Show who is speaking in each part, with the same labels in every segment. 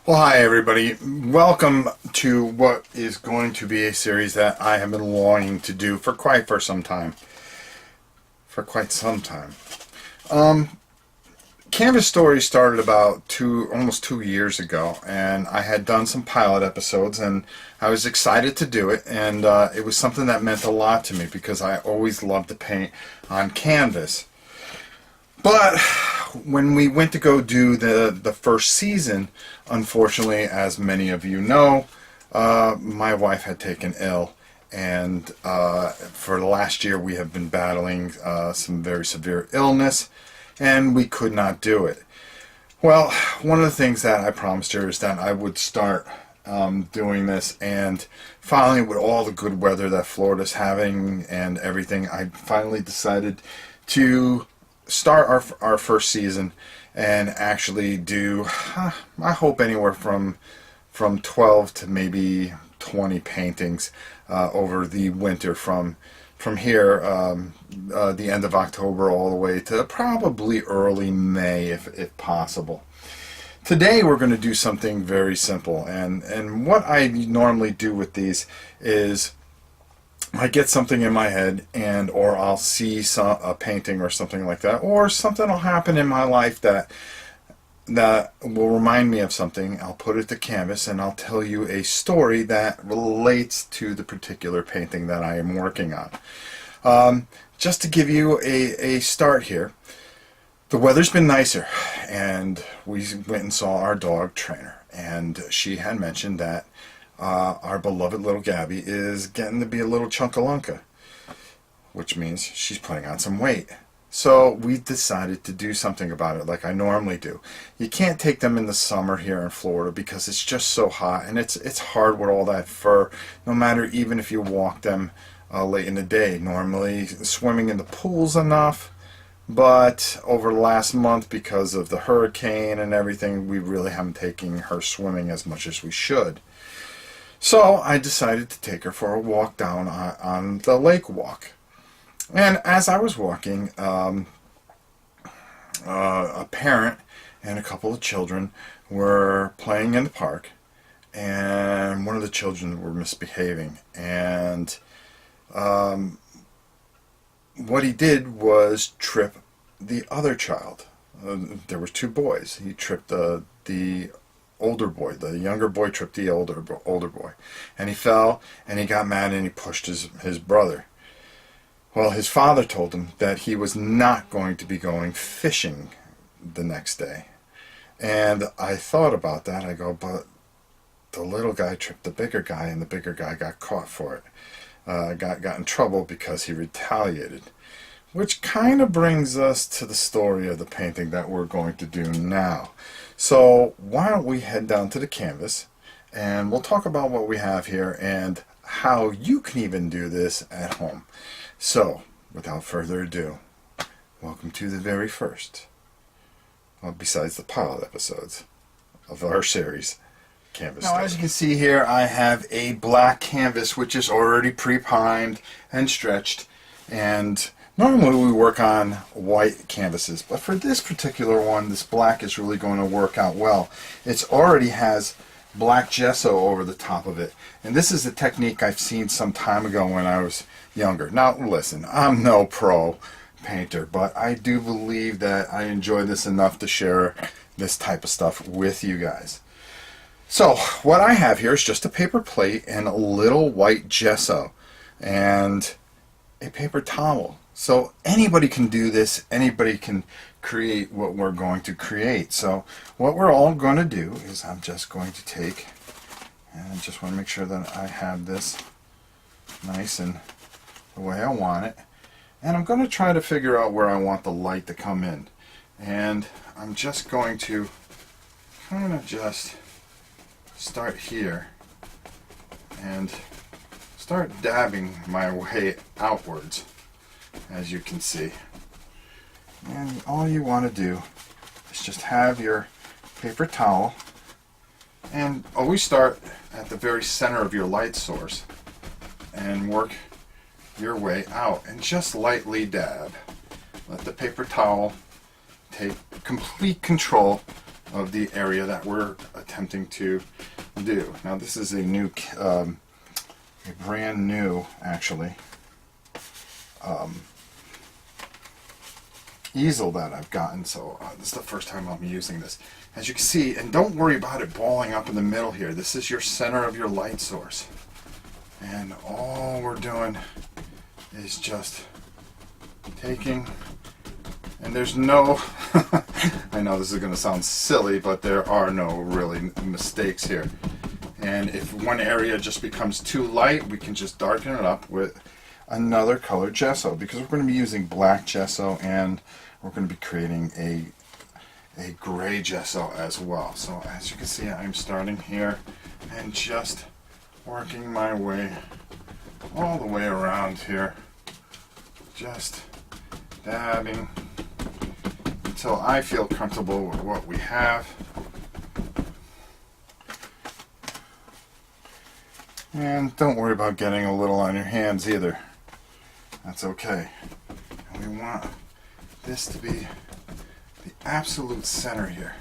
Speaker 1: Well, hi everybody. Welcome to what is going to be a series that I have been longing to do for quite some time. Canvas Story started about almost 2 years ago, and I had done some pilot episodes, and I was excited to do it, and it was something that meant a lot to me because I always loved to paint on canvas. But when we went to go do the first season, unfortunately, as many of you know, my wife had taken ill, and for the last year we have been battling some very severe illness, and we could not do it. Well, one of the things that I promised her is that I would start doing this, and finally, with all the good weather that Florida's having and everything, I finally decided to start our first season and actually do, I hope, anywhere from 12 to maybe 20 paintings over the winter, from here, the end of October all the way to probably early May, if possible. Today we're going to do something very simple, and what I normally do with these is I get something in my head, or I'll see a painting or something like that, or something will happen in my life that will remind me of something. I'll put it to canvas and I'll tell you a story that relates to the particular painting that I am working on. Just to give you a start here, the weather's been nicer, and we went and saw our dog Trainer, and she had mentioned that our beloved little Gabby is getting to be a little chunkalunka, which means she's putting on some weight. So we decided to do something about it like I normally do. You can't take them in the summer here in Florida because it's just so hot, and it's hard with all that fur, no matter even if you walk them late in the day. Normally swimming in the pool's enough, but over the last month, because of the hurricane and everything, we really haven't taken her swimming as much as we should. So I decided to take her for a walk down on the lake walk. And as I was walking, a parent and a couple of children were playing in the park, and one of the children were misbehaving. And what he did was trip the other child. There were two boys. He tripped the older boy. The younger boy tripped the older boy, and he fell, and he got mad, and he pushed his brother. Well, his father told him that he was not going to be going fishing the next day. And I thought about that. I go, but the little guy tripped the bigger guy, and the bigger guy got caught for it. Got in trouble because he retaliated. Which kind of brings us to the story of the painting that we're going to do now. So why don't we head down to the canvas, and we'll talk about what we have here and how you can even do this at home. So without further ado, welcome to the very first, well, besides the pilot episodes of our series, Canvas Story. Now, as you can see here, I have a black canvas which is already pre-primed and stretched, and normally we work on white canvases, but for this particular one, this black is really going to work out well. It already has black gesso over the top of it, and this is a technique I've seen some time ago when I was younger. Now listen, I'm no pro painter, but I do believe that I enjoy this enough to share this type of stuff with you guys. So what I have here is just a paper plate and a little white gesso and a paper towel. So anybody can do this, anybody can create what we're going to create. So what we're all going to do is I'm just going to take, and I just want to make sure that I have this nice and the way I want it. And I'm going to try to figure out where I want the light to come in. And I'm just going to kind of just start here and start dabbing my way outwards, as you can see. And all you want to do is just have your paper towel, and always start at the very center of your light source and work your way out and just lightly dab. Let the paper towel take complete control of the area that we're attempting attempting to do. Now this is a new, a brand new, actually, easel that I've gotten, so this is the first time I'm using this. As you can see, and don't worry about it balling up in the middle here, this is your center of your light source. And all we're doing is just taking, and there's no, I know this is going to sound silly, but there are no really mistakes here. And if one area just becomes too light, we can just darken it up with another colored gesso, because we're going to be using black gesso and we're going to be creating a gray gesso as well. So as you can see, I'm starting here and just working my way all the way around here, just dabbing until I feel comfortable with what we have. And don't worry about getting a little on your hands either. That's okay. And we want this to be the absolute center here.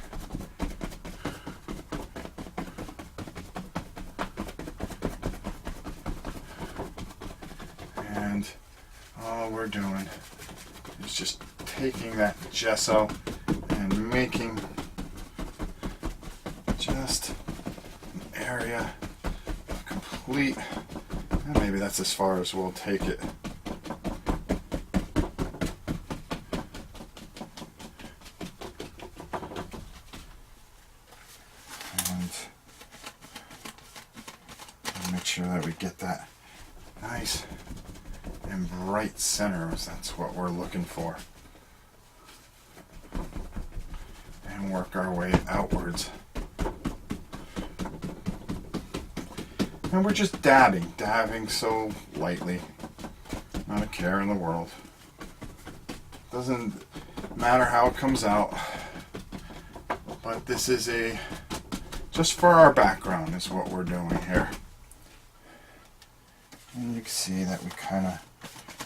Speaker 1: And all we're doing is just taking that gesso and making just an area of complete, and maybe that's as far as we'll take it. And make sure that we get that nice and bright center, as that's what we're looking for. And work our way outwards. And we're just dabbing so lightly. Not a care in the world. Doesn't matter how it comes out. But this is just for our background is what we're doing here. And you can see that we kind of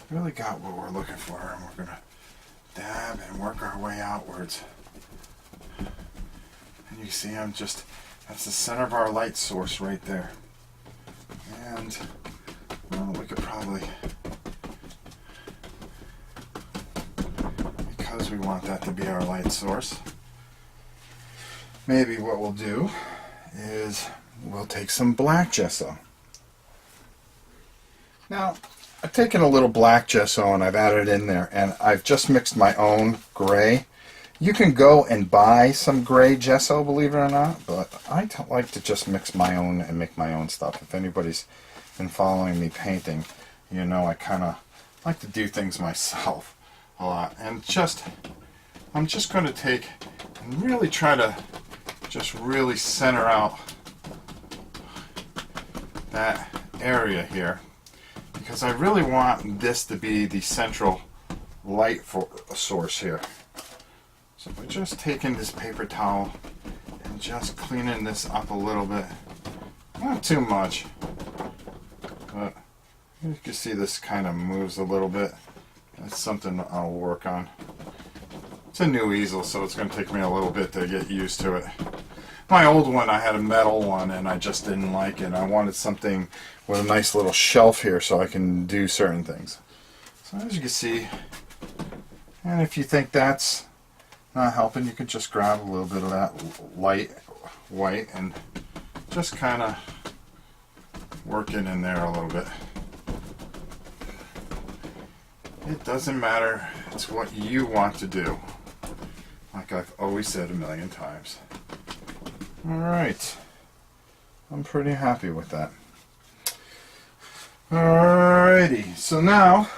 Speaker 1: really got what we're looking for, and we're going to dab and work our way outwards. And you can see that's the center of our light source right there. And, well, we could probably, because we want that to be our light source, maybe what we'll do is we'll take some black gesso. Now, I've taken a little black gesso and I've added it in there, and I've just mixed my own gray. You can go and buy some gray gesso, believe it or not, but I like to just mix my own and make my own stuff. If anybody's been following me painting, you know I kind of like to do things myself a lot. And I'm just going to take and really try to just really center out that area here, because I really want this to be the central light source here. So by just taking this paper towel and just cleaning this up a little bit, not too much, but you can see this kind of moves a little bit. That's something I'll work on. It's a new easel, so it's going to take me a little bit to get used to it. My old one, I had a metal one and I just didn't like it. I wanted something with a nice little shelf here so I can do certain things. So as you can see, and if you think that's not helping, you can just grab a little bit of that light white and just kind of work it in there a little bit. It doesn't matter, it's what you want to do, like I've always said a million times. Alright, I'm pretty happy with that. Alrighty, so now,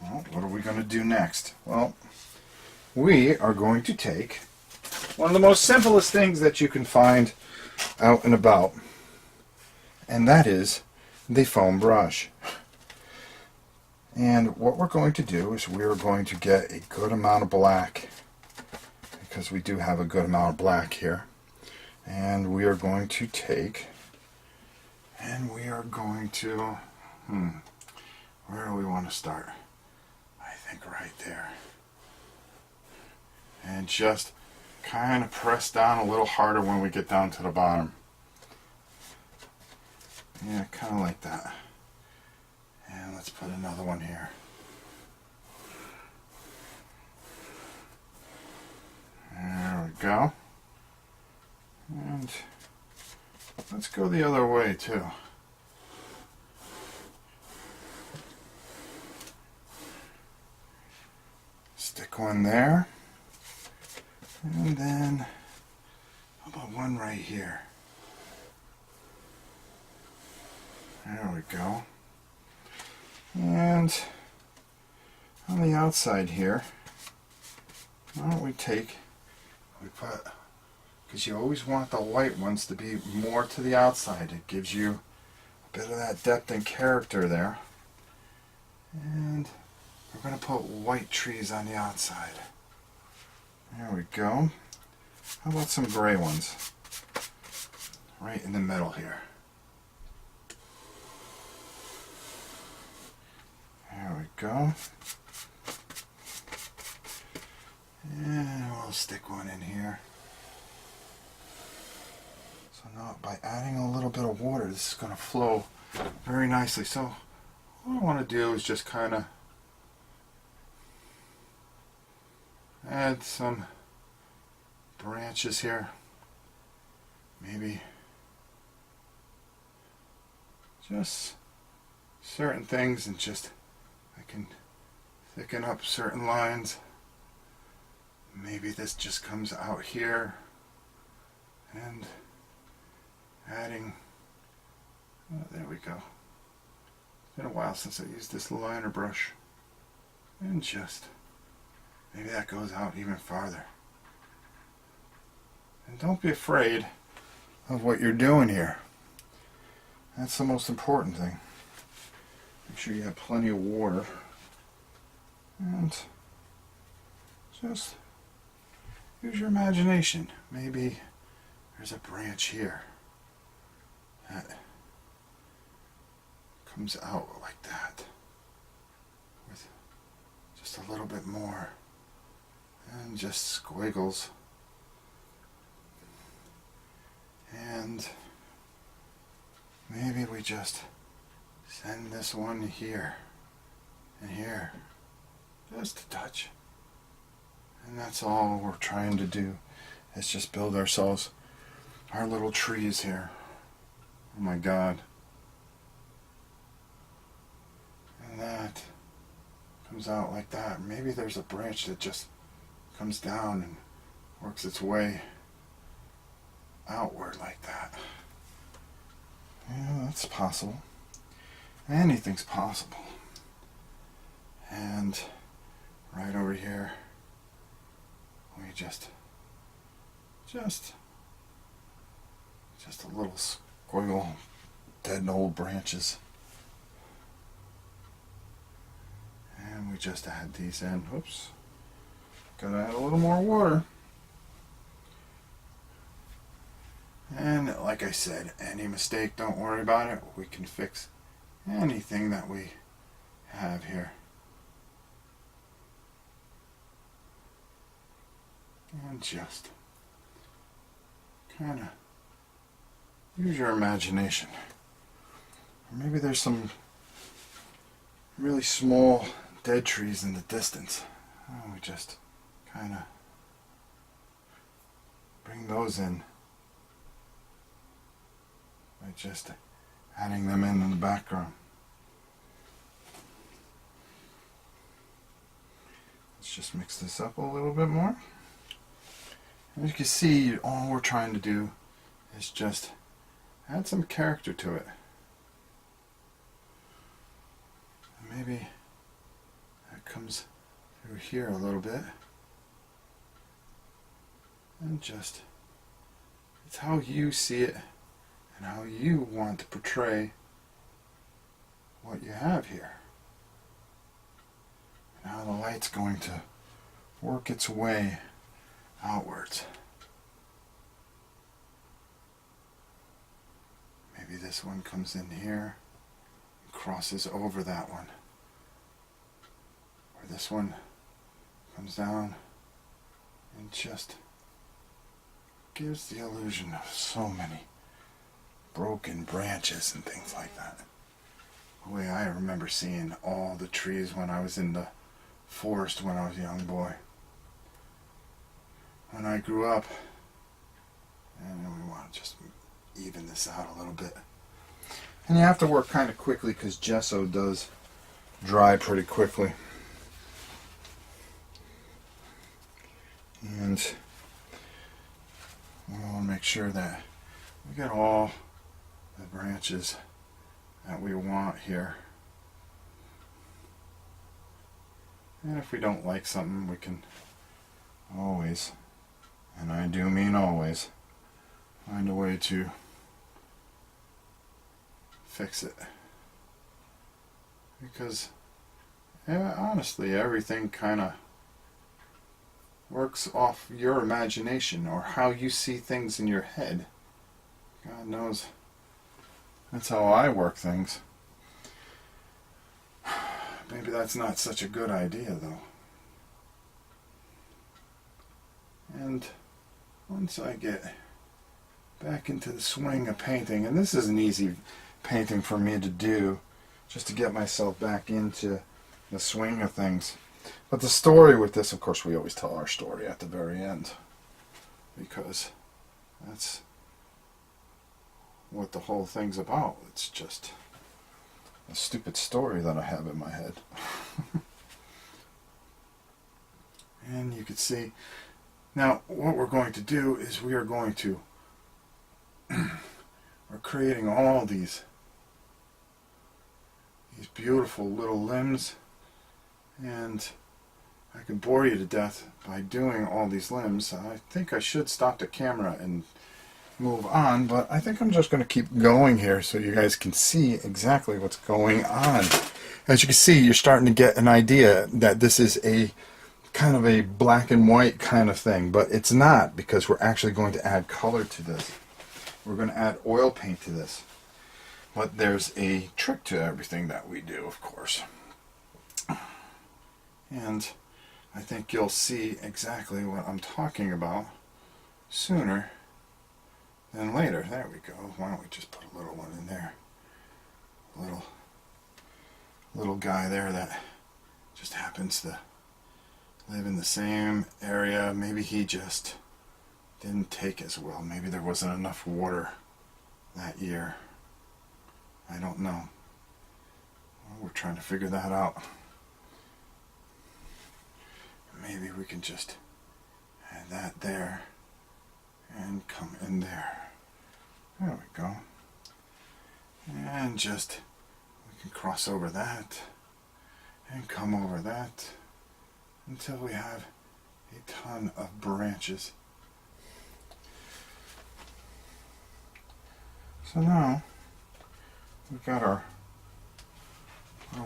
Speaker 1: well, what are we going to do next? Well, we are going to take one of the most simplest things that you can find out and about, and that is the foam brush. And what we're going to do is we're going to get a good amount of black, because we do have a good amount of black here, and we are going to take and we are going to where do we want to start? I think right there. And just kind of press down a little harder when we get down to the bottom. Yeah, kind of like that. And let's put another one here. There we go. And let's go the other way too. Stick one there. And then, how about one right here? There we go. And on the outside here, why don't we put, because you always want the white ones to be more to the outside. It gives you a bit of that depth and character there. And we're going to put white trees on the outside. There we go. How about some gray ones? Right in the middle here. There we go. And we'll stick one in here. So now by adding a little bit of water, this is going to flow very nicely. So what I want to do is just kind of add some branches here. Maybe just certain things, and just I can thicken up certain lines. Maybe this just comes out here, and adding, oh, there we go. It's been a while since I used this liner brush, and just maybe that goes out even farther. And don't be afraid of what you're doing here. That's the most important thing. Make sure you have plenty of water, and just use your imagination. Maybe there's a branch here that comes out like that with just a little bit more, and just squiggles. And maybe we just send this one here and here, just a touch. And that's all we're trying to do, is just build ourselves our little trees here. Oh my God. And that comes out like that. Maybe there's a branch that just comes down and works its way outward like that. Yeah, that's possible. Anything's possible. And right over here, we just a little squiggle, dead and old branches. And we just add these in. Oops. Gotta add a little more water. And like I said, any mistake, don't worry about it. We can fix anything that we have here. And just kind of use your imagination. Or maybe there's some really small dead trees in the distance. Oh, we just kind of bring those in by just adding them in the background. Let's just mix this up a little bit more. As you can see, all we're trying to do is just add some character to it. And maybe that comes through here a little bit. And just, it's how you see it and how you want to portray what you have here. And how the light's going to work its way outwards. Maybe this one comes in here and crosses over that one. Or this one comes down and just gives the illusion of so many broken branches and things like that. The way I remember seeing all the trees when I was in the forest when I was a young boy. When I grew up, and we want to just even this out a little bit. And you have to work kind of quickly because gesso does dry pretty quickly. And we want to make sure that we get all the branches that we want here. And if we don't like something, we can always, and I do mean always, find a way to fix it. Because honestly, everything kind of works off your imagination or how you see things in your head. God knows that's how I work things. Maybe that's not such a good idea though. And once I get back into the swing of painting, and this is an easy painting for me to do, just to get myself back into the swing of things. But the story with this, of course, we always tell our story at the very end, because that's what the whole thing's about. It's just a stupid story that I have in my head. And you can see, now what we're going to do is we are going to, we're creating all these beautiful little limbs, and I could bore you to death by doing all these limbs. I think I should stop the camera and move on, but I think I'm just going to keep going here so you guys can see exactly what's going on. As you can see, you're starting to get an idea that this is a kind of a black and white kind of thing, but it's not, because we're actually going to add color to this. We're going to add oil paint to this. But there's a trick to everything that we do, of course. And I think you'll see exactly what I'm talking about sooner than later. There we go. Why don't we just put a little one in there? A little guy there that just happens to live in the same area. Maybe he just didn't take as well. Maybe there wasn't enough water that year. I don't know. Well, we're trying to figure that out. Maybe we can just add that there and come in there. There we go. And just, we can cross over that and come over that until we have a ton of branches. So now we've got our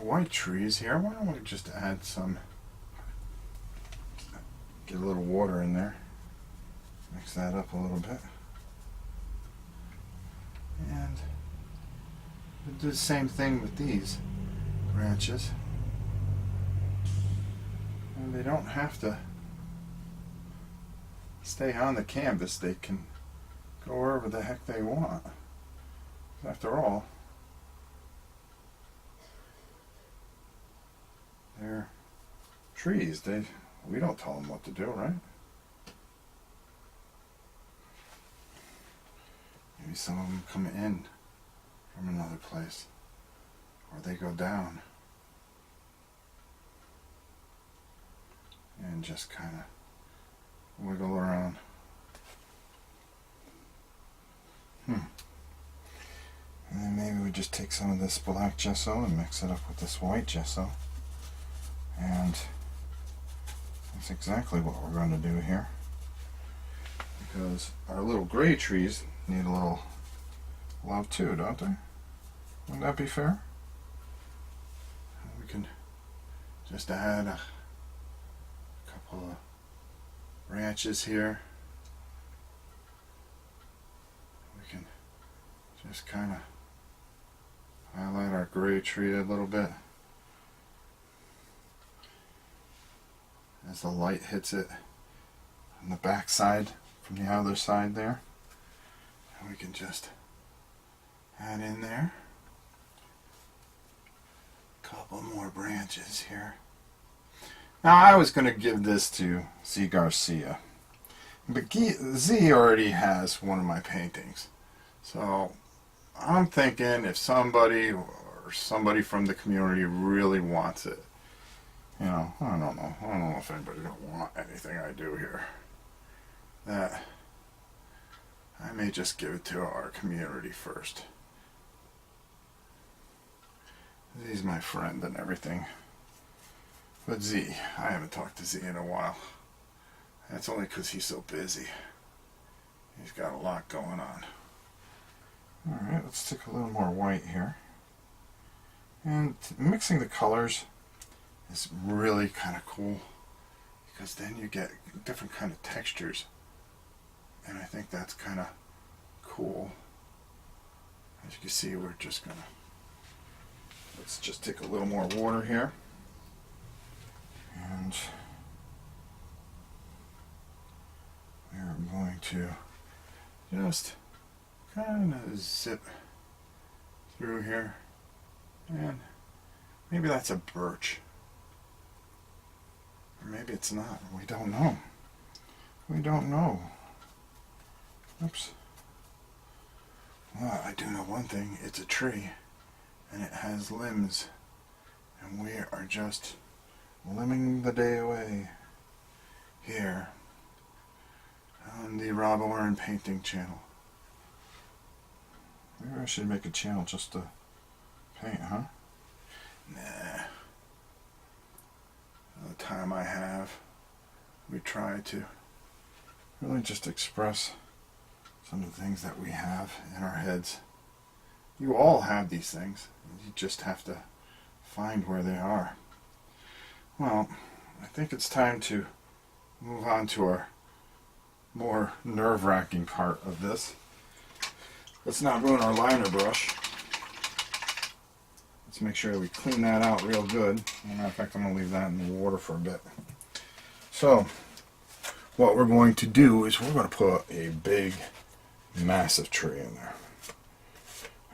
Speaker 1: white trees here. Why don't we just add some, get a little water in there, mix that up a little bit, and we'll do the same thing with these branches. And they don't have to stay on the canvas. They can go wherever the heck they want. After all, they're trees. We don't tell them what to do, right? Maybe some of them come in from another place, or they go down and just kind of wiggle around. And then maybe we just take some of this black gesso and mix it up with this white gesso. And that's exactly what we're going to do here. Because our little gray trees need a little love too, don't they? Wouldn't that be fair? We can just add a couple of branches here. We can just kind of highlight our gray tree a little bit. As the light hits it on the back side from the other side there. And we can just add in there a couple more branches here. Now I was going to give this to Z Garcia, but Z already has one of my paintings. So I'm thinking if somebody or somebody from the community really wants it, you know, I don't know if anybody's going to want anything I do here, that I may just give it to our community first. Z's my friend and everything. But Z, I haven't talked to Z in a while. That's only because he's so busy. He's got a lot going on. Alright, let's take a little more white here. And mixing the colors is really kind of cool, because then you get different kind of textures. And I think that's kind of cool. As you can see, we're just going to... Let's just take a little more water here. And we're going to just kind of zip through here. And maybe that's a birch. Or maybe it's not. We don't know. We don't know. Oops. Well, I do know one thing. It's a tree. And it has limbs. And we are just limbing the day away here on the Rob Oren painting channel. Maybe I should make a channel just to paint, huh? Nah. The time I have, we try to really just express some of the things that we have in our heads. You all have these things. You just have to find where they are. Well, I think it's time to move on to our more nerve-wracking part of this. Let's not ruin our liner brush. Let's make sure we clean that out real good. As a matter of fact, I'm going to leave that in the water for a bit. So, what we're going to do is we're going to put a big, massive tree in there.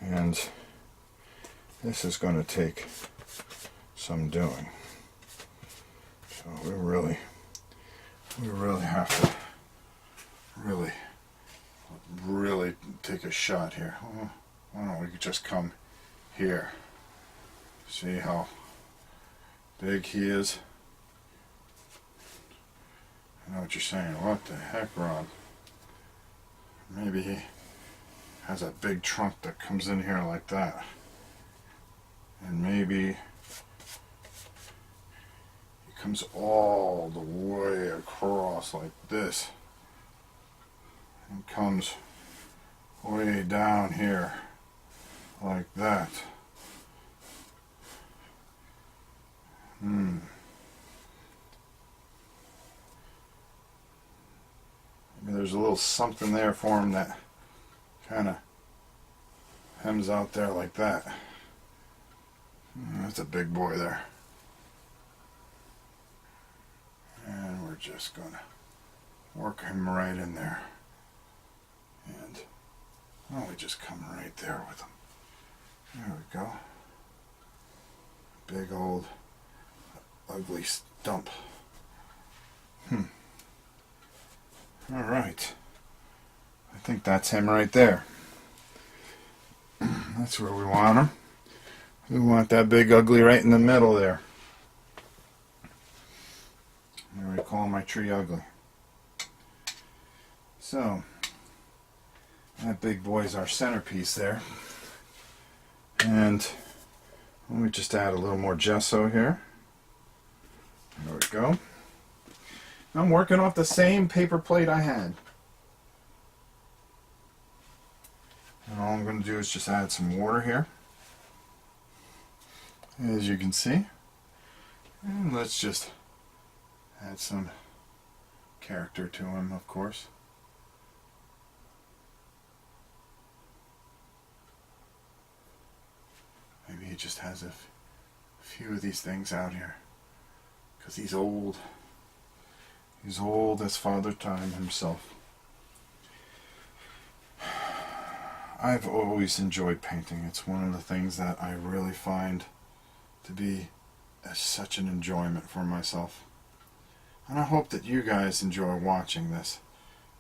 Speaker 1: And this is going to take some doing. So we really have to really take a shot here. Why don't we just come here? See how big he is? I know what you're saying. What the heck, Rob? Maybe he has a big trunk that comes in here like that. And maybe he comes all the way across like this. And comes way down here like that. Maybe there's a little something there for him that kind of hems out there like that. That's a big boy there. And we're just going to work him right in there. And why don't we just come right there with him? There we go. Big old ugly stump. Alright. I think that's him right there. That's where we want him. We want that big ugly right in the middle there. There we call my tree ugly. So, that big boy is our centerpiece there. And let me just add a little more gesso here. There we go. I'm working off the same paper plate I had. And all I'm going to do is just add some water here, as you can see. And let's just add some character to him, of course. Maybe he just has a few of these things out here, because he's old. He's old as Father Time himself. I've always enjoyed painting. It's one of the things that I really find to be such an enjoyment for myself. And I hope that you guys enjoy watching this,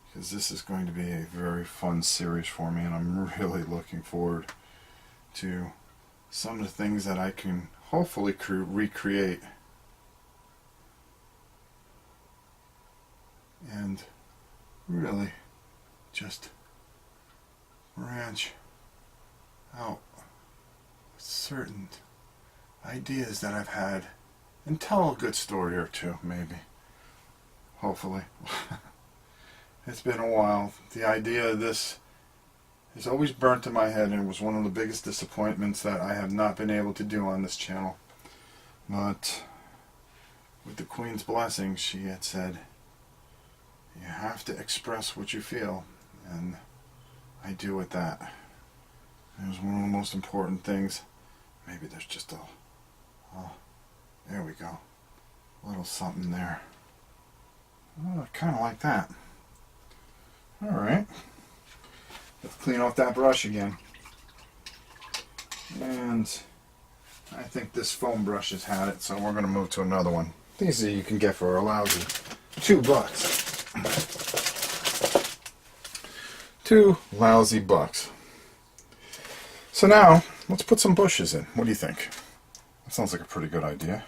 Speaker 1: because this is going to be a very fun series for me, and I'm really looking forward to some of the things that I can hopefully recreate and really just branch out certain ideas that I've had and tell a good story or two, maybe. Hopefully. It's been a while. The idea of this has always burnt in my head, and was one of the biggest disappointments that I have not been able to do on this channel. But with the Queen's blessing, she had said, you have to express what you feel, and I do with that. It was one of the most important things. Maybe there's just a there we go, a little something there. Oh, kind of like that. Alright, let's clean off that brush again. And I think this foam brush has had it, so we're going to move to another one. These you can get for a lousy $2. 2 lousy bucks. So now, let's put some bushes in. What do you think? That sounds like a pretty good idea.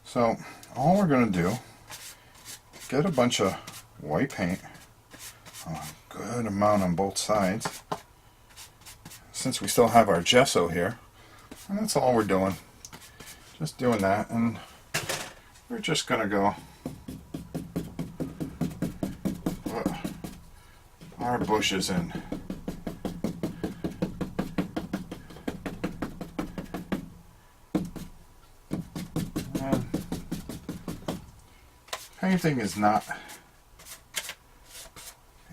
Speaker 1: So, all we're going to do, get a bunch of white paint, a good amount on both sides, since we still have our gesso here, and that's all we're doing. Just doing that, and we're just going to go put our bushes in. And painting is not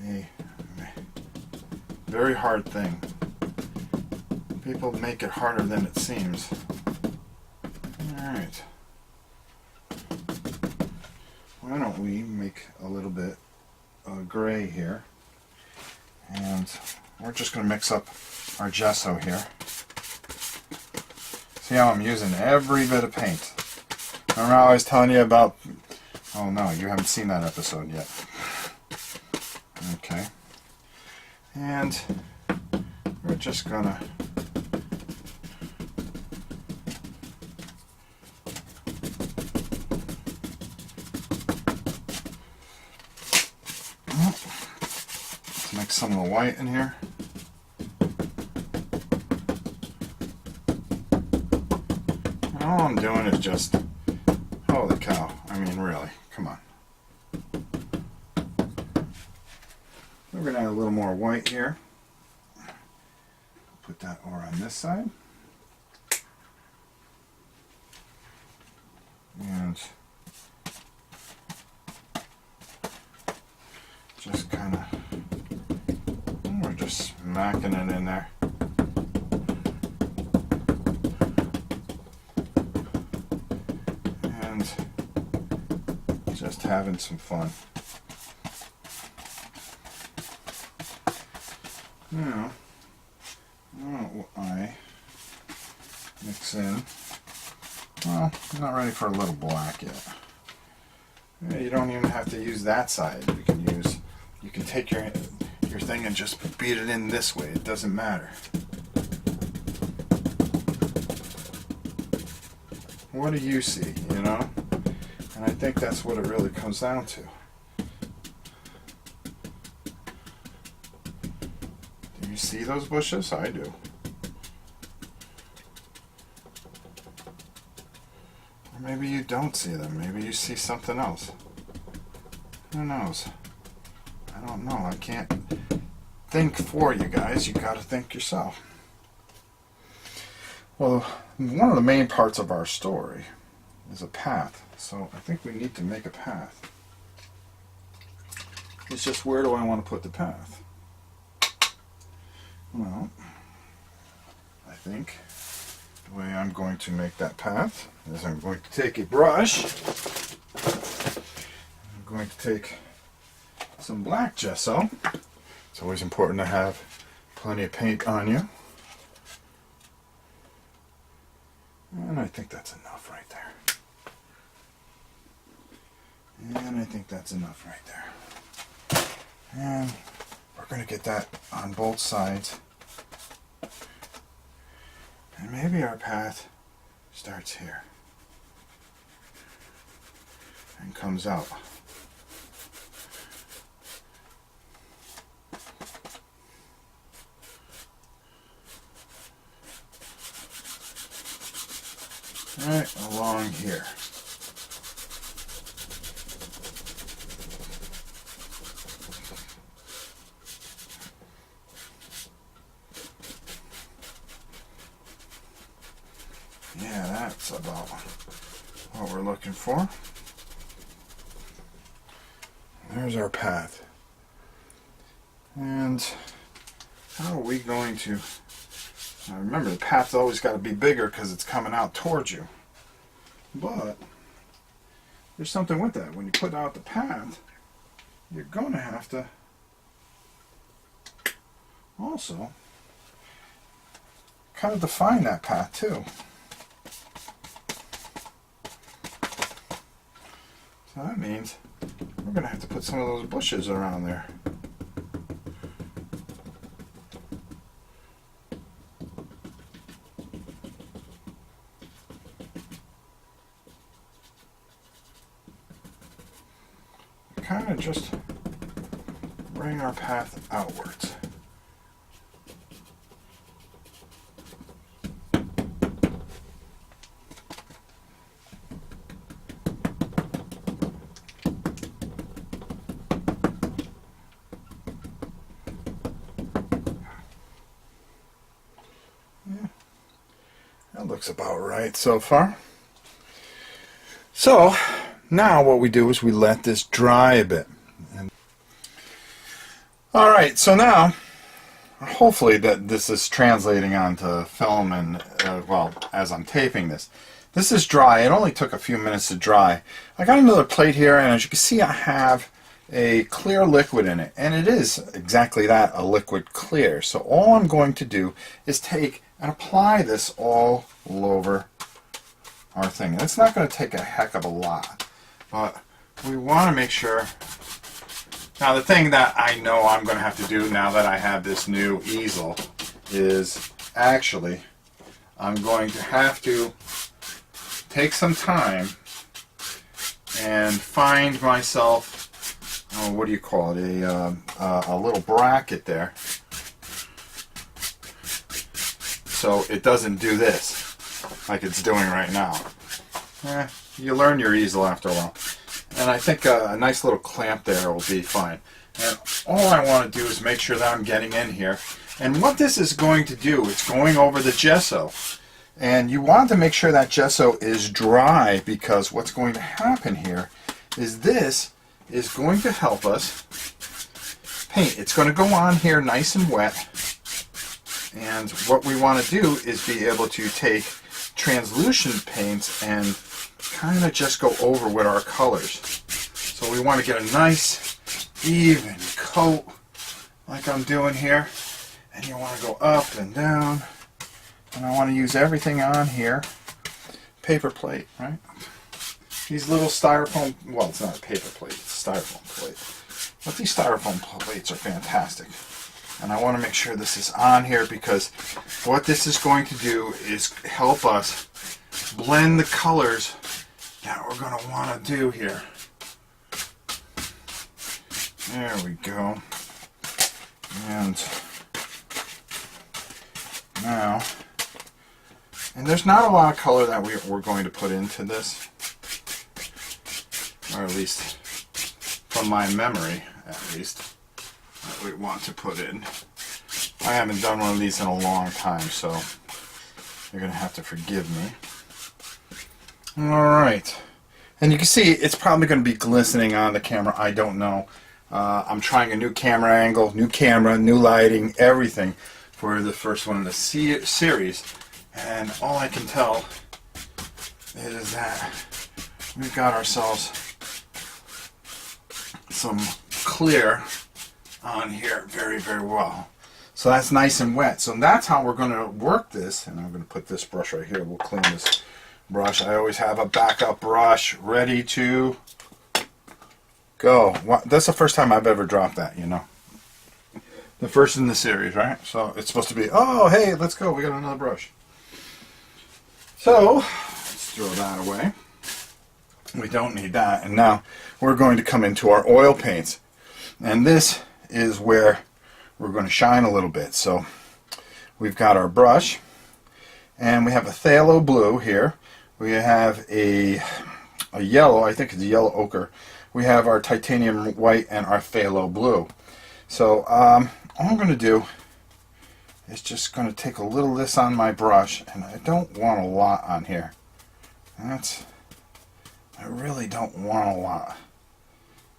Speaker 1: a very hard thing. People make it harder than it seems. Alright. Why don't we make a little bit of gray here. And we're just going to mix up our gesso here. See how I'm using every bit of paint. Remember how I was telling you about... Oh no, you haven't seen that episode yet. Okay. And we're just going to... Mix some of the white in here. And all I'm doing is just, holy cow, I mean really, come on. We're going to add a little more white here. Put that over on this side. And just kind of smacking it in there. And just having some fun. Now, I mix in, well, I'm not ready for a little black yet. You don't even have to use that side. You can take your thing and just beat it in this way. It doesn't matter. What do you see, you know? And I think that's what it really comes down to. Do you see those bushes? I do. Or maybe you don't see them. Maybe you see something else. Who knows? I don't know. I can't think for you guys. You got to think yourself. Well, one of the main parts of our story is a path. So I think we need to make a path. It's just, where do I want to put the path? Well, I think the way I'm going to make that path is I'm going to take a brush. I'm going to take some black gesso. It's always important to have plenty of paint on you. And I think that's enough right there. And I think that's enough right there. And we're going to get that on both sides. And maybe our path starts here and comes out. Right along here. Yeah, that's about what we're looking for. There's our path. And how are we going to... Now remember, the path's always got to be bigger because it's coming out towards you. But there's something with that. When you put out the path, you're going to have to also kind of define that path too. So that means we're going to have to put some of those bushes around there. Kind of just bring our path outwards. Yeah, that looks about right so far. So now what we do is we let this dry a bit. Alright, so now hopefully that this is translating onto film and well, as I'm taping this. This is dry. It only took a few minutes to dry. I got another plate here, and as you can see I have a clear liquid in it, and it is exactly that, a liquid clear. So all I'm going to do is take and apply this all over our thing. And it's not going to take a heck of a lot. But we want to make sure. Now the thing that I know I'm going to have to do now that I have this new easel is actually I'm going to have to take some time and find myself, oh, what do you call it, a little bracket there so it doesn't do this like it's doing right now. You learn your easel after a while. And I think a nice little clamp there will be fine. And all I want to do is make sure that I'm getting in here. And what this is going to do, it's going over the gesso. And you want to make sure that gesso is dry, because what's going to happen here is this is going to help us paint. It's going to go on here nice and wet. And what we want to do is be able to take translucent paints and kind of just go over with our colors. So we want to get a nice even coat like I'm doing here, and you want to go up and down, and I want to use everything on here. Paper plate, right? These little styrofoam, well, it's not a paper plate, it's a styrofoam plate, but these styrofoam plates are fantastic. And I want to make sure this is on here, because what this is going to do is help us blend the colors that we're going to want to do here. There we go. And now, and there's not a lot of color that we're going to put into this, or at least from my memory, at least, that we want to put in. I haven't done one of these in a long time, so you're going to have to forgive me. Alright, and you can see it's probably going to be glistening on the camera, I don't know. I'm trying a new camera angle, new camera, new lighting, everything for the first one in the series, and all I can tell is that we've got ourselves some clear on here very, very well. So that's nice and wet. So that's how we're going to work this. And I'm going to put this brush right here. We'll clean this brush. I always have a backup brush ready to go. That's the first time I've ever dropped that, you know. The first in the series, right? So it's supposed to be, oh, hey, let's go. We got another brush. So let's throw that away. We don't need that. And now we're going to come into our oil paints. And this is where we're going to shine a little bit. So we've got our brush, and we have a phthalo blue here. We have a yellow, I think it's a yellow ochre. We have our titanium white and our phthalo blue. So all I'm going to do is just going to take a little of this on my brush, and I don't want a lot on here. I really don't want a lot.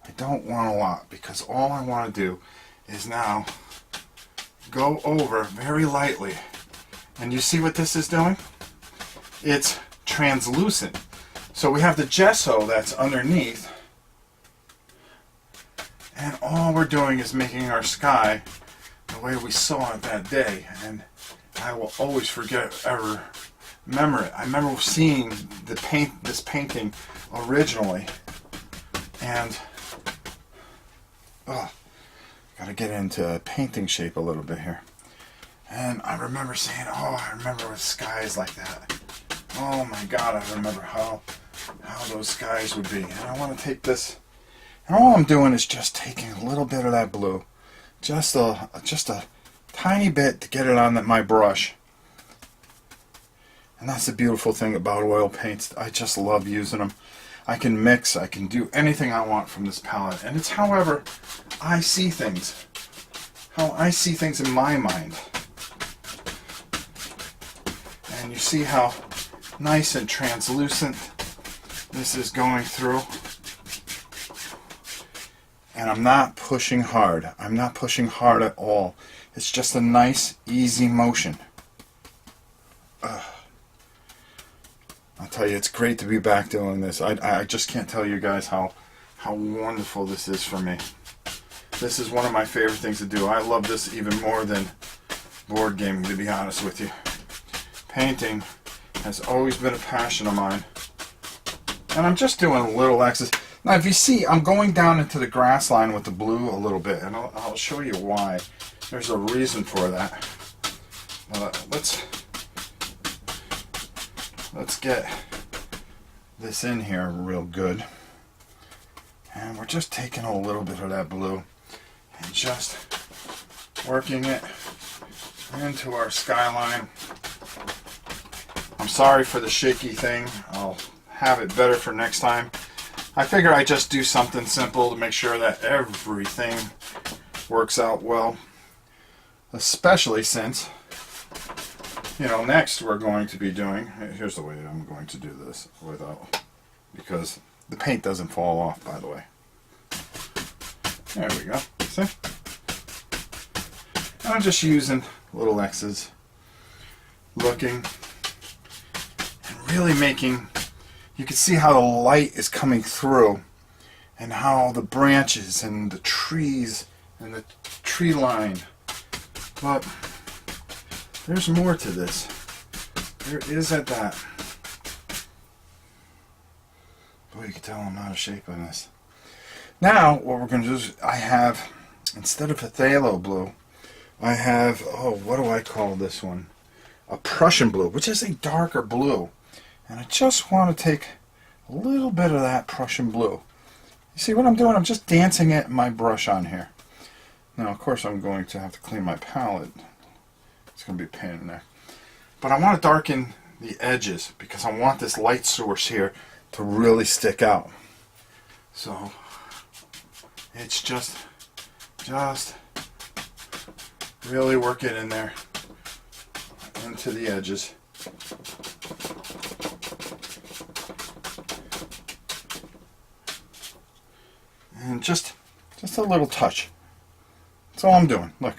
Speaker 1: I don't want a lot, because all I want to do is now go over very lightly. And you see what this is doing? It's translucent. So we have the gesso that's underneath, and all we're doing is making our sky the way we saw it that day. And I will always remember it. I remember seeing this painting originally, and got to get into painting shape a little bit here. And I remember saying, oh, I remember with skies like that. Oh my God, I remember how those skies would be. And I want to take this, and all I'm doing is just taking a little bit of that blue, just a tiny bit, to get it on my brush. And that's the beautiful thing about oil paints. I just love using them. I can mix, I can do anything I want from this palette. And it's however I see things. How I see things in my mind. And you see how nice and translucent this is going through. And I'm not pushing hard. I'm not pushing hard at all. It's just a nice, easy motion. I'll tell you, it's great to be back doing this. I just can't tell you guys how wonderful this is for me. This is one of my favorite things to do. I love this even more than board gaming, to be honest with you. Painting has always been a passion of mine. And I'm just doing little X's. Now, if you see, I'm going down into the grass line with the blue a little bit, and I'll show you why. There's a reason for that. Let's get this in here real good. And we're just taking a little bit of that blue and just working it into our skyline. I'm sorry for the shaky thing. I'll have it better for next time. I figure I just do something simple to make sure that everything works out well. Especially since, you know, next we're going to be doing, here's the way I'm going to do this without, because the paint doesn't fall off, by the way. There we go. See? I'm just using little X's, looking, and really making, you can see how the light is coming through, and how the branches and the trees and the tree line. But there's more to this. There is at that. Boy, you can tell I'm out of shape on this. Now, what we're going to do is, I have, instead of a phthalo blue, I have, what do I call this one? A Prussian blue, which is a darker blue. And I just want to take a little bit of that Prussian blue. You see what I'm doing? I'm just dancing it my brush on here. Now, of course, I'm going to have to clean my palette. It's going to be a pain in there. But I want to darken the edges because I want this light source here to really stick out. So it's just really work it in there into the edges. And just a little touch. That's all I'm doing. Look.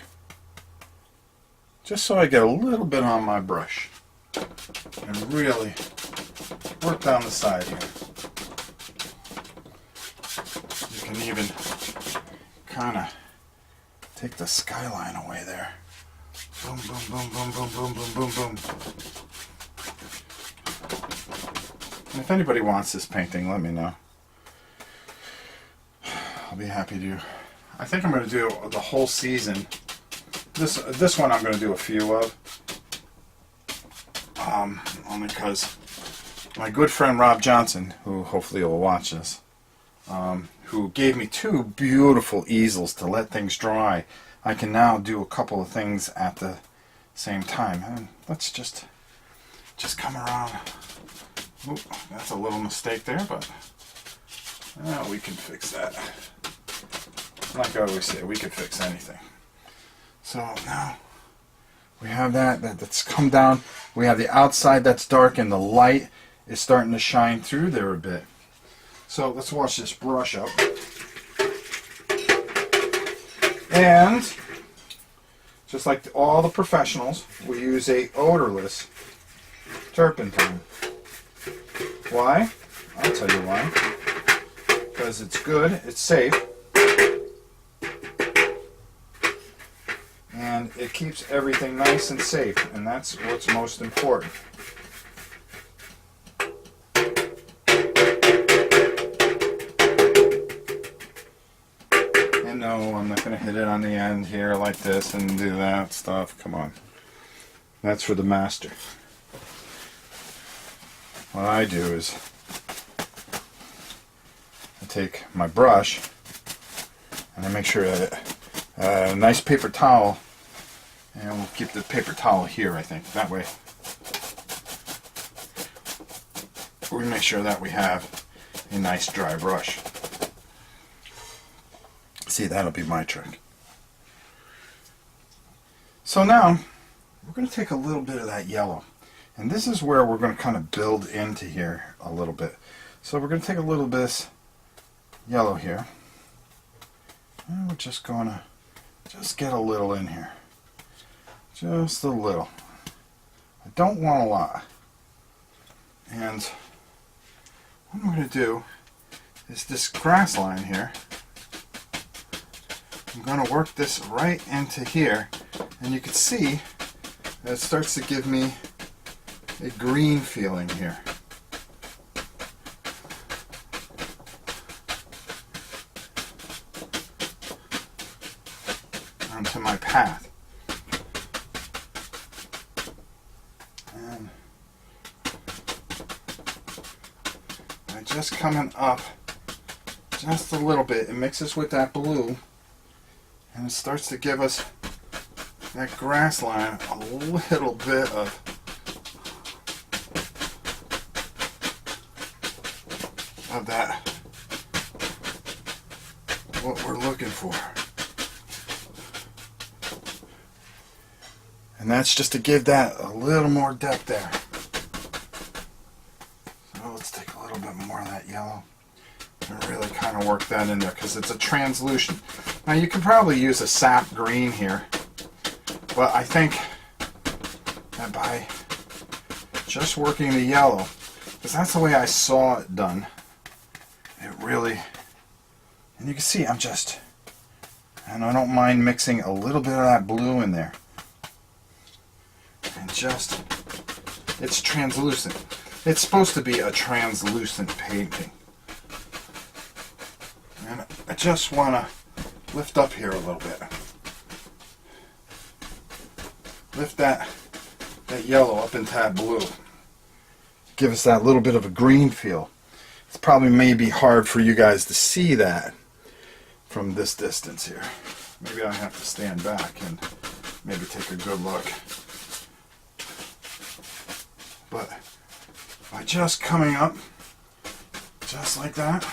Speaker 1: Just so I get a little bit on my brush. And really work down the side here. You can even kind of take the skyline away there. Boom, boom, boom, boom, boom, boom, boom, boom, boom. And if anybody wants this painting, let me know. I'll be happy to. I think I'm going to do the whole season. This one I'm going to do a few of. Only because my good friend Rob Johnson, who hopefully will watch this, who gave me 2 beautiful easels to let things dry, I can now do a couple of things at the same time. And let's just come around. Oop, that's a little mistake there, but we can fix that. Like I always say, we can fix anything. So now we have that's come down. We have the outside that's dark and the light is starting to shine through there a bit. So let's wash this brush up. And just like all the professionals, we use a odorless turpentine. Why? I'll tell you why. Because it's good, it's safe, and it keeps everything nice and safe, and that's what's most important. And no, I'm not going to hit it on the end here like this and do that stuff. Come on. That's for the master. What I do is I take my brush and I make sure that a nice paper towel, and we'll keep the paper towel here, I think. That way we make sure that we have a nice dry brush. See, that'll be my trick. So now we're going to take a little bit of that yellow. And this is where we're going to kind of build into here a little bit. So we're going to take a little bit of yellow here. And we're just going to get a little in here. Just a little. I don't want a lot. And what I'm going to do is this grass line here. I'm going to work this right into here. And you can see that it starts to give me a green feeling here. Onto my path. And by just coming up just a little bit, it mixes with that blue and it starts to give us that grass line a little bit of that, what we're looking for. And that's just to give that a little more depth there. So let's take a little bit more of that yellow and really kind of work that in there, because it's a translucent. Now you can probably use a sap green here, but I think that by just working the yellow, because that's the way I saw it done, it really, and you can see and I don't mind mixing a little bit of that blue in there. And it's translucent. It's supposed to be a translucent painting. And I just want to lift up here a little bit. Lift that yellow up into that blue. Give us that little bit of a green feel. It's probably maybe hard for you guys to see that from this distance here. Maybe I have to stand back and maybe take a good look. But by just coming up, just like that,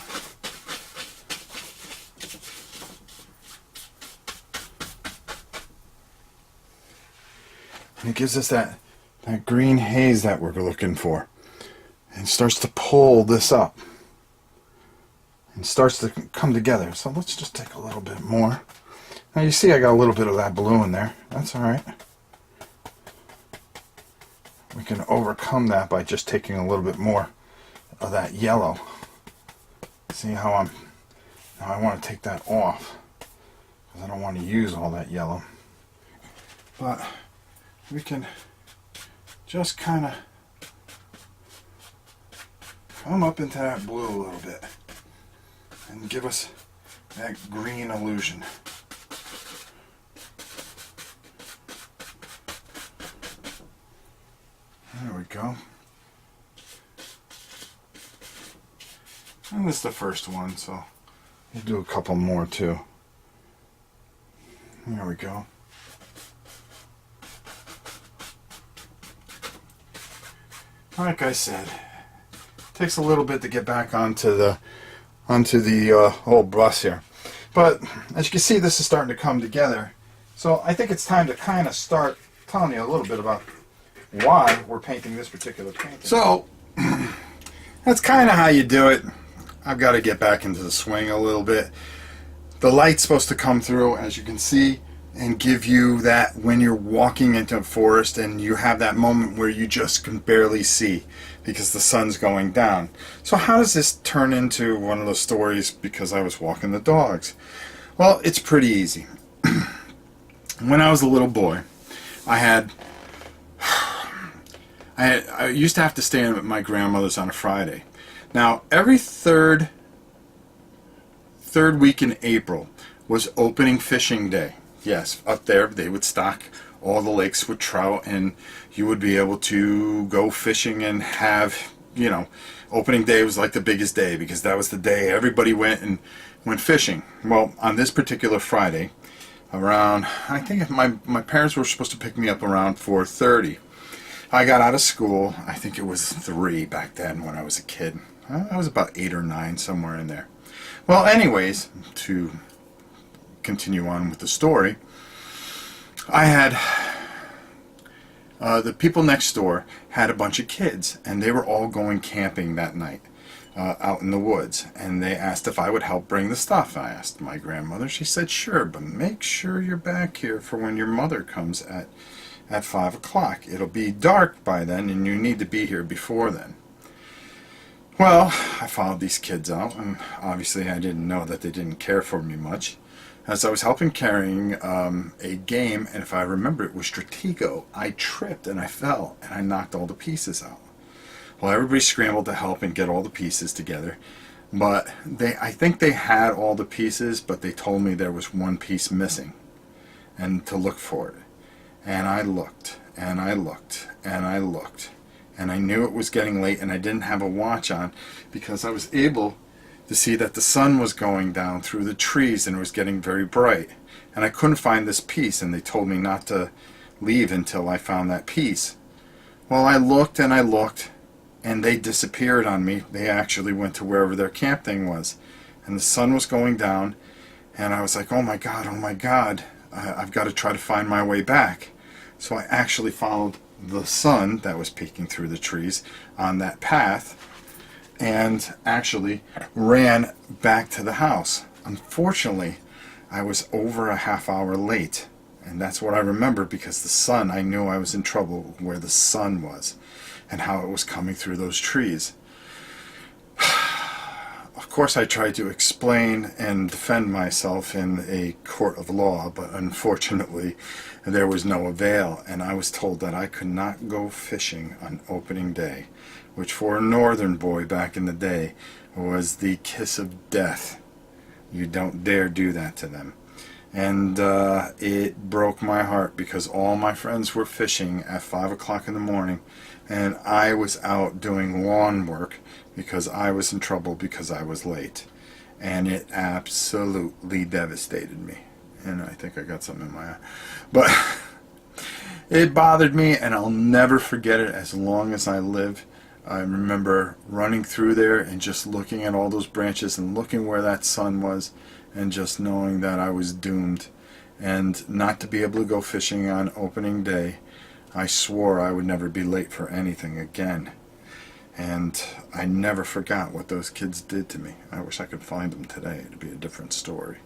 Speaker 1: and it gives us that green haze that we're looking for, and starts to pull this up and starts to come together. So let's just take a little bit more. Now you see I got a little bit of that blue in there. That's alright. We can overcome that by just taking a little bit more of that yellow. See how now I want to take that off, because I don't want to use all that yellow. but we can just kind of come up into that blue a little bit and give us that green illusion. There we go. And this is the first one, so we'll do a couple more too. There we go. Like I said, it takes a little bit to get back onto the whole bus here. But as you can see, this is starting to come together. So I think it's time to kind of start telling you a little bit about why we're painting this particular painting. So that's kind of how you do it. I've got to get back into the swing a little bit. The light's supposed to come through, as you can see, and give you that when you're walking into a forest and you have that moment where you just can barely see because the sun's going down. So how does this turn into one of those stories because I was walking the dogs? Well, it's pretty easy. When I was a little boy, I used to have to stay at my grandmother's on a Friday. Now, every third week in April was opening fishing day. Yes, up there they would stock all the lakes with trout, and you would be able to go fishing and have, you know, opening day was like the biggest day because that was the day everybody went fishing. Well, on this particular Friday, around, I think my parents were supposed to pick me up around 4:30. I got out of school, I think it was 3 back then when I was a kid. I was about 8 or 9, somewhere in there. Well, anyways, to continue on with the story, I had the people next door had a bunch of kids, and they were all going camping that night out in the woods, and they asked if I would help bring the stuff. I asked my grandmother. She said, sure, but make sure you're back here for when your mother comes at 5 o'clock. It'll be dark by then, and you need to be here before then. Well, I followed these kids out, and obviously I didn't know that they didn't care for me much. As I was helping carrying a game, and if I remember it was Stratego, I tripped and I fell, and I knocked all the pieces out. Well, everybody scrambled to help and get all the pieces together, but I think they had all the pieces, but they told me there was one piece missing, and to look for it. And I looked, and I looked, and I looked, and I knew it was getting late, and I didn't have a watch on because I was able to see that the sun was going down through the trees and it was getting very bright. And I couldn't find this piece, and they told me not to leave until I found that piece. Well, I looked and I looked, and they disappeared on me. They actually went to wherever their camp thing was. And the sun was going down, and I was like, oh my God, I've got to try to find my way back. So I actually followed the sun that was peeking through the trees on that path and actually ran back to the house. Unfortunately, I was over a half hour late, and that's what I remember because the sun, I knew I was in trouble where the sun was and how it was coming through those trees. Of course, I tried to explain and defend myself in a court of law, but unfortunately there was no avail, and I was told that I could not go fishing on opening day, which for a northern boy back in the day was the kiss of death. You don't dare do that to them. And it broke my heart because all my friends were fishing at 5 o'clock in the morning, and I was out doing lawn work because I was in trouble because I was late. And it absolutely devastated me. And I think I got something in my eye. But it bothered me, and I'll never forget it as long as I live. I remember running through there and just looking at all those branches and looking where that sun was and just knowing that I was doomed and not to be able to go fishing on opening day. I swore I would never be late for anything again. And I never forgot what those kids did to me. I wish I could find them today. It'd be a different story.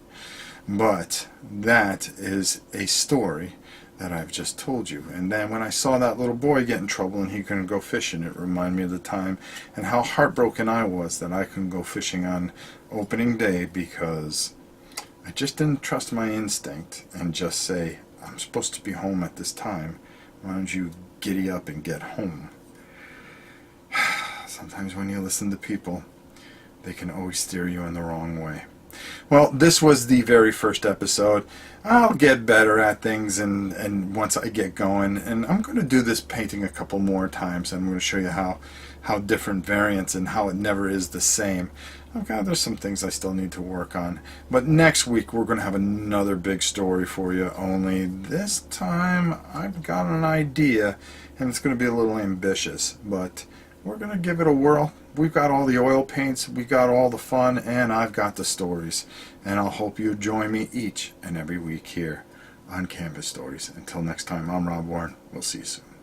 Speaker 1: But that is a story that I've just told you. And then when I saw that little boy get in trouble and he couldn't go fishing, it reminded me of the time and how heartbroken I was that I couldn't go fishing on opening day because I just didn't trust my instinct and just say, I'm supposed to be home at this time. Why don't you giddy up and get home? Sometimes when you listen to people, they can always steer you in the wrong way. Well, this was the very first episode. I'll get better at things and once I get going. And I'm going to do this painting a couple more times. I'm going to show you how different variants and how it never is the same. There's some things I still need to work on. But next week we're going to have another big story for you. Only this time I've got an idea and it's going to be a little ambitious. But we're going to give it a whirl. We've got all the oil paints, we got all the fun, and I've got the stories. And I'll hope you join me each and every week here on Canvas Stories. Until next time, I'm Rob Warren. We'll see you soon.